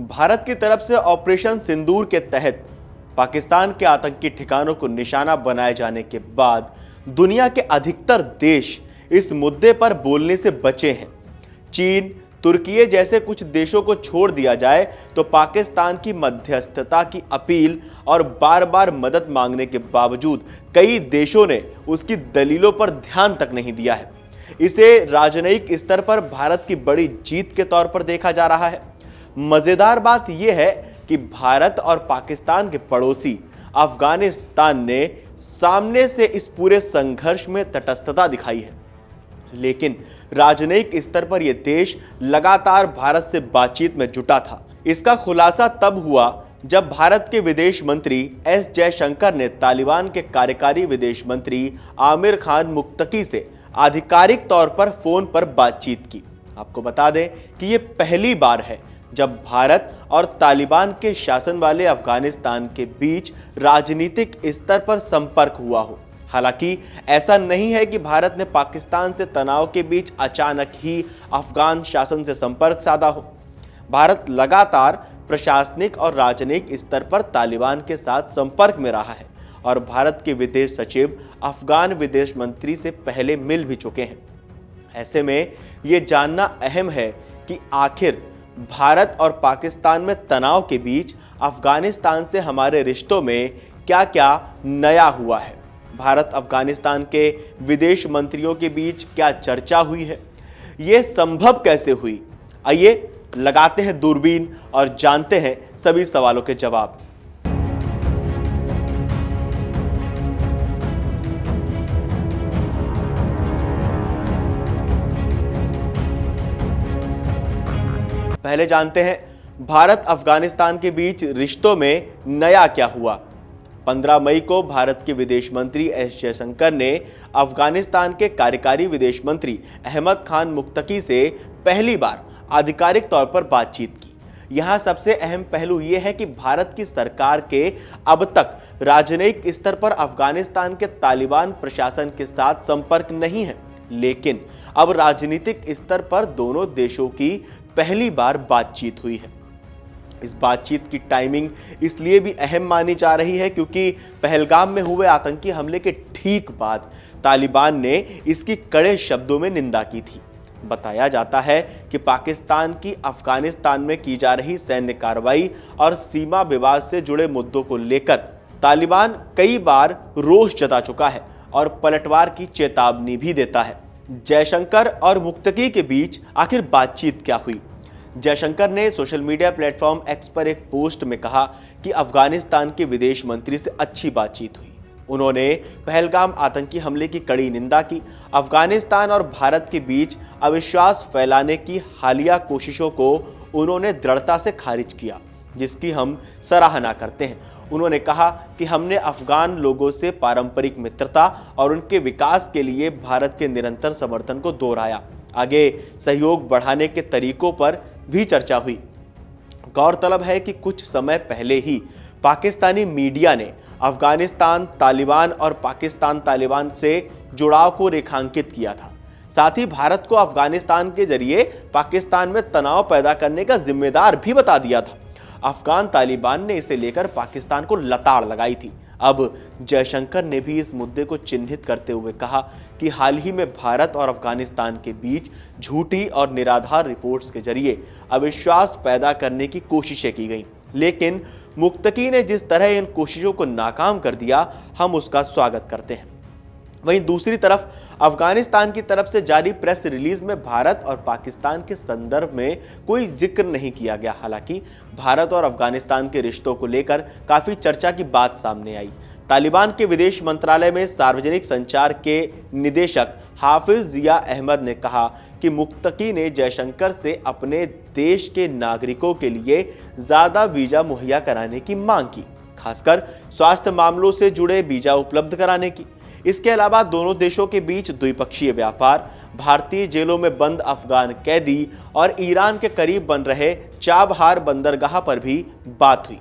भारत की तरफ से ऑपरेशन सिंदूर के तहत पाकिस्तान के आतंकी ठिकानों को निशाना बनाए जाने के बाद दुनिया के अधिकतर देश इस मुद्दे पर बोलने से बचे हैं। चीन, तुर्की जैसे कुछ देशों को छोड़ दिया जाए तो पाकिस्तान की मध्यस्थता की अपील और बार बार मदद मांगने के बावजूद कई देशों ने उसकी दलीलों पर ध्यान तक नहीं दिया है। इसे राजनयिक स्तर पर भारत की बड़ी जीत के तौर पर देखा जा रहा है। मजेदार बात यह है कि भारत और पाकिस्तान के पड़ोसी अफगानिस्तान ने सामने से इस पूरे संघर्ष में तटस्थता दिखाई है, लेकिन राजनयिक स्तर पर यह देश लगातार भारत से बातचीत में जुटा था। इसका खुलासा तब हुआ जब भारत के विदेश मंत्री एस जयशंकर ने तालिबान के कार्यकारी विदेश मंत्री आमिर खान मुक्तकी से आधिकारिक तौर पर फोन पर बातचीत की। आपको बता दें कि यह पहली बार है जब भारत और तालिबान के शासन वाले अफगानिस्तान के बीच राजनीतिक स्तर पर संपर्क हुआ हो। हालांकि ऐसा नहीं है कि भारत ने पाकिस्तान से तनाव के बीच अचानक ही अफगान शासन से संपर्क साधा हो। भारत लगातार प्रशासनिक और राजनयिक स्तर पर तालिबान के साथ संपर्क में रहा है और भारत के विदेश सचिव अफगान विदेश मंत्री से पहले मिल भी चुके हैं। ऐसे में ये जानना अहम है कि आखिर भारत और पाकिस्तान में तनाव के बीच अफगानिस्तान से हमारे रिश्तों में क्या क्या नया हुआ है। भारत अफगानिस्तान के विदेश मंत्रियों के बीच क्या चर्चा हुई है, ये संभव कैसे हुई? आइए लगाते हैं दूरबीन और जानते हैं सभी सवालों के जवाब। पहले जानते हैं भारत अफगानिस्तान के बीच रिश्तों में नया क्या हुआ। 15 मई को भारत के विदेश मंत्री एस जयशंकर ने अफगानिस्तान के कार्यकारी विदेश मंत्री अहमद खान मुक्तकी से पहली बार आधिकारिक तौर पर बातचीत की। यहां सबसे अहम पहलू यह है कि भारत की सरकार के अब तक राजनयिक स्तर पर अफगानिस्तान के तालिबान प्रशासन के साथ संपर्क नहीं है, लेकिन अब राजनीतिक स्तर पर दोनों देशों की पहली बार बातचीत हुई है। इस बातचीत की टाइमिंग इसलिए भी अहम मानी जा रही है क्योंकि पहलगाम में हुए आतंकी हमले के ठीक बाद तालिबान ने इसकी कड़े शब्दों में निंदा की थी। बताया जाता है कि पाकिस्तान की अफगानिस्तान में की जा रही सैन्य कार्रवाई और सीमा विवाद से जुड़े मुद्दों को लेकर तालिबान कई बार रोष जता चुका है और पलटवार की चेतावनी भी देता है। जयशंकर और मुक्तकी के बीच आखिर बातचीत क्या हुई? जयशंकर ने सोशल मीडिया प्लेटफॉर्म एक्स पर एक पोस्ट में कहा कि अफगानिस्तान के विदेश मंत्री से अच्छी बातचीत हुई। उन्होंने पहलगाम आतंकी हमले की कड़ी निंदा की। अफगानिस्तान और भारत के बीच अविश्वास फैलाने की हालिया कोशिशों को उन्होंने दृढ़ता से खारिज किया, जिसकी हम सराहना करते हैं। उन्होंने कहा कि हमने अफगान लोगों से पारंपरिक मित्रता और उनके विकास के लिए भारत के निरंतर समर्थन को दोहराया। आगे सहयोग बढ़ाने के तरीकों पर भी चर्चा हुई। गौरतलब है कि कुछ समय पहले ही पाकिस्तानी मीडिया ने अफगानिस्तान तालिबान और पाकिस्तान तालिबान से जुड़ाव को रेखांकित किया था। साथ ही भारत को अफगानिस्तान के जरिए पाकिस्तान में तनाव पैदा करने का जिम्मेदार भी बता दिया था। अफगान तालिबान ने इसे लेकर पाकिस्तान को लताड़ लगाई थी। अब जयशंकर ने भी इस मुद्दे को चिन्हित करते हुए कहा कि हाल ही में भारत और अफगानिस्तान के बीच झूठी और निराधार रिपोर्ट्स के जरिए अविश्वास पैदा करने की कोशिशें की गई, लेकिन मुक्तकी ने जिस तरह इन कोशिशों को नाकाम कर दिया, हम उसका स्वागत करते हैं। वहीं दूसरी तरफ अफगानिस्तान की तरफ से जारी प्रेस रिलीज में भारत और पाकिस्तान के संदर्भ में कोई जिक्र नहीं किया गया। हालांकि भारत और अफगानिस्तान के रिश्तों को लेकर काफी चर्चा की बात सामने आई। तालिबान के विदेश मंत्रालय में सार्वजनिक संचार के निदेशक हाफिज जिया अहमद ने कहा कि मुक्तकी ने जयशंकर से अपने देश के नागरिकों के लिए ज्यादा वीजा मुहैया कराने की मांग की, खासकर स्वास्थ्य मामलों से जुड़े वीजा उपलब्ध कराने की। इसके अलावा दोनों देशों के बीच द्विपक्षीय व्यापार, भारतीय जेलों में बंद अफगान कैदी और ईरान के करीब बन रहे चाबहार बंदरगाह पर भी बात हुई।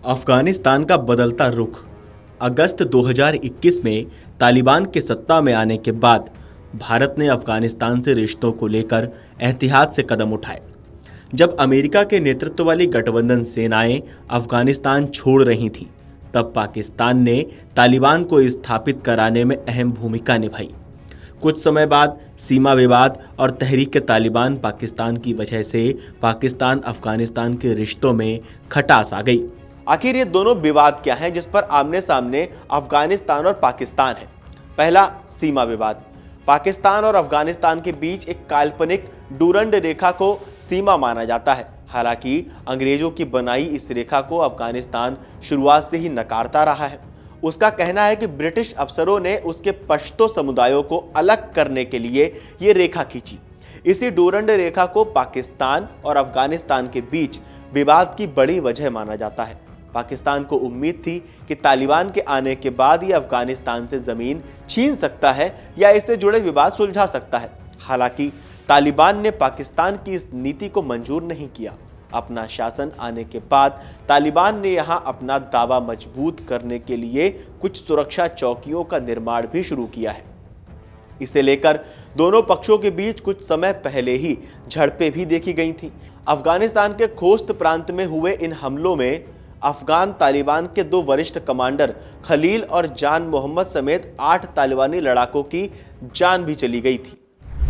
अफगानिस्तान का बदलता रुख। अगस्त 2021 में तालिबान के सत्ता में आने के बाद भारत ने अफगानिस्तान से रिश्तों को लेकर एहतियात से कदम उठाए। जब अमेरिका के नेतृत्व वाली गठबंधन सेनाएं अफगानिस्तान छोड़ रही थीं, तब पाकिस्तान ने तालिबान को स्थापित कराने में अहम भूमिका निभाई। कुछ समय बाद सीमा विवाद और तहरीक तालिबान पाकिस्तान की वजह से पाकिस्तान अफगानिस्तान के रिश्तों में खटास आ गई। आखिर ये दोनों विवाद क्या हैं जिस पर आमने सामने अफगानिस्तान और पाकिस्तान है? पहला, सीमा विवाद। पाकिस्तान और अफगानिस्तान के बीच एक काल्पनिक डूरंड रेखा को सीमा माना जाता है। हालांकि अंग्रेजों की बनाई इस रेखा को अफगानिस्तान शुरुआत से ही नकारता रहा है। उसका कहना है कि ब्रिटिश अफसरों ने उसके पश्तो समुदायों को अलग करने के लिए ये रेखा खींची। इसी डूरंड रेखा को पाकिस्तान और अफगानिस्तान के बीच विवाद की बड़ी वजह माना जाता है। पाकिस्तान को उम्मीद थी कि तालिबान के आने के बाद ये अफगानिस्तान से जमीन छीन सकता है या इससे जुड़े विवाद सुलझा सकता है। हालांकि तालिबान ने पाकिस्तान की इस नीति को मंजूर नहीं किया। अपना शासन आने के बाद तालिबान ने यहां अपना दावा मजबूत करने के लिए कुछ सुरक्षा चौकियों का निर्माण भी शुरू किया है। इसे लेकर दोनों पक्षों के बीच कुछ समय पहले ही झड़पें भी देखी गई थीं। अफगानिस्तान के खोस्त प्रांत में हुए इन हमलों में अफगान तालिबान के 2 वरिष्ठ कमांडर खलील और जान मोहम्मद समेत 8 तालिबानी लड़ाकों की जान भी चली गई थी।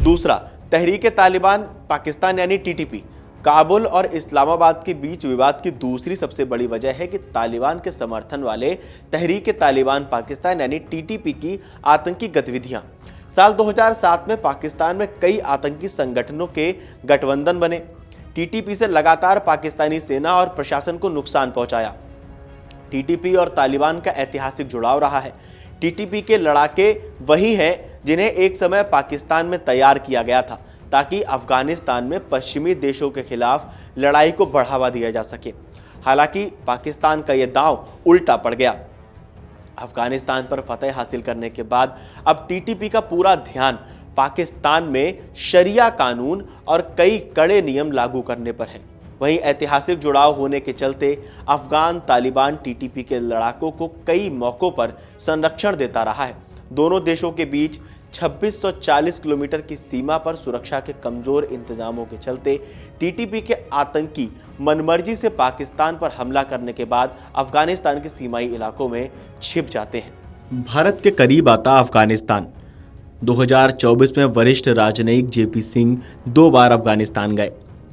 दूसरा, तहरीक तालिबान पाकिस्तान यानी टीटीपी। काबुल और इस्लामाबाद के बीच विवाद की दूसरी सबसे बड़ी वजह है कि तालिबान के समर्थन वाले तहरीक तालिबान पाकिस्तान यानी टीटीपी की आतंकी गतिविधियां। साल 2007 में पाकिस्तान में कई आतंकी संगठनों के गठबंधन बने। टीटीपी से लगातार पाकिस्तानी सेना और प्रशासन को नुकसान पहुंचाया। टीटीपी और तालिबान का ऐतिहासिक जुड़ाव रहा है। टीटीपी के लड़ाके वही हैं जिन्हें एक समय पाकिस्तान में तैयार किया गया था ताकि अफगानिस्तान में पश्चिमी देशों के खिलाफ लड़ाई को बढ़ावा दिया जा सके। हालांकि पाकिस्तान का यह दांव उल्टा पड़ गया। अफगानिस्तान पर फतह हासिल करने के बाद अब टीटीपी का पूरा ध्यान पाकिस्तान में शरिया कानून और कई कड़े नियम लागू करने पर है। वहीं ऐतिहासिक जुड़ाव होने के चलते अफगान तालिबान टीटीपी के लड़ाकों को कई मौकों पर संरक्षण देता रहा है। दोनों देशों के बीच 2640 किलोमीटर की सीमा पर सुरक्षा के कमजोर इंतजामों के चलते टीटीपी के आतंकी मनमर्जी से पाकिस्तान पर हमला करने के बाद अफगानिस्तान के सीमाई इलाकों में छिप जाते हैं। भारत के करीब आता अफगानिस्तान। 2024 में वरिष्ठ राजनयिक जेपी सिंह 2 बार अफगानिस्तान गए।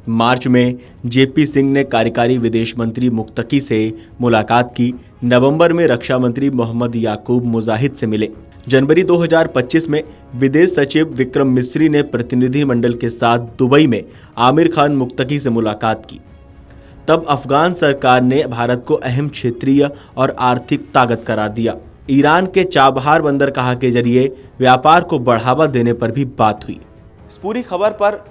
मार्च में जेपी सिंह ने कार्यकारी विदेश मंत्री मुक्तकी से मुलाकात की। नवंबर में रक्षा मंत्री मोहम्मद याकूब मुजाहिद से मिले। जनवरी 2025 में विदेश सचिव विक्रम मिस्री ने प्रतिनिधिमंडल के साथ दुबई में आमिर खान मुक्तकी से मुलाकात की। तब अफगान सरकार ने भारत को अहम क्षेत्रीय और आर्थिक ताकत करार दिया। ईरान के चाबहार बंदरगाह के जरिए व्यापार को बढ़ावा देने पर भी बात हुई। इस पूरी खबर पर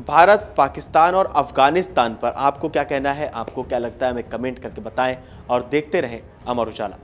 भारत, पाकिस्तान और अफगानिस्तान पर आपको क्या कहना है, आपको क्या लगता है, हमें कमेंट करके बताएं और देखते रहें अमर उजाला।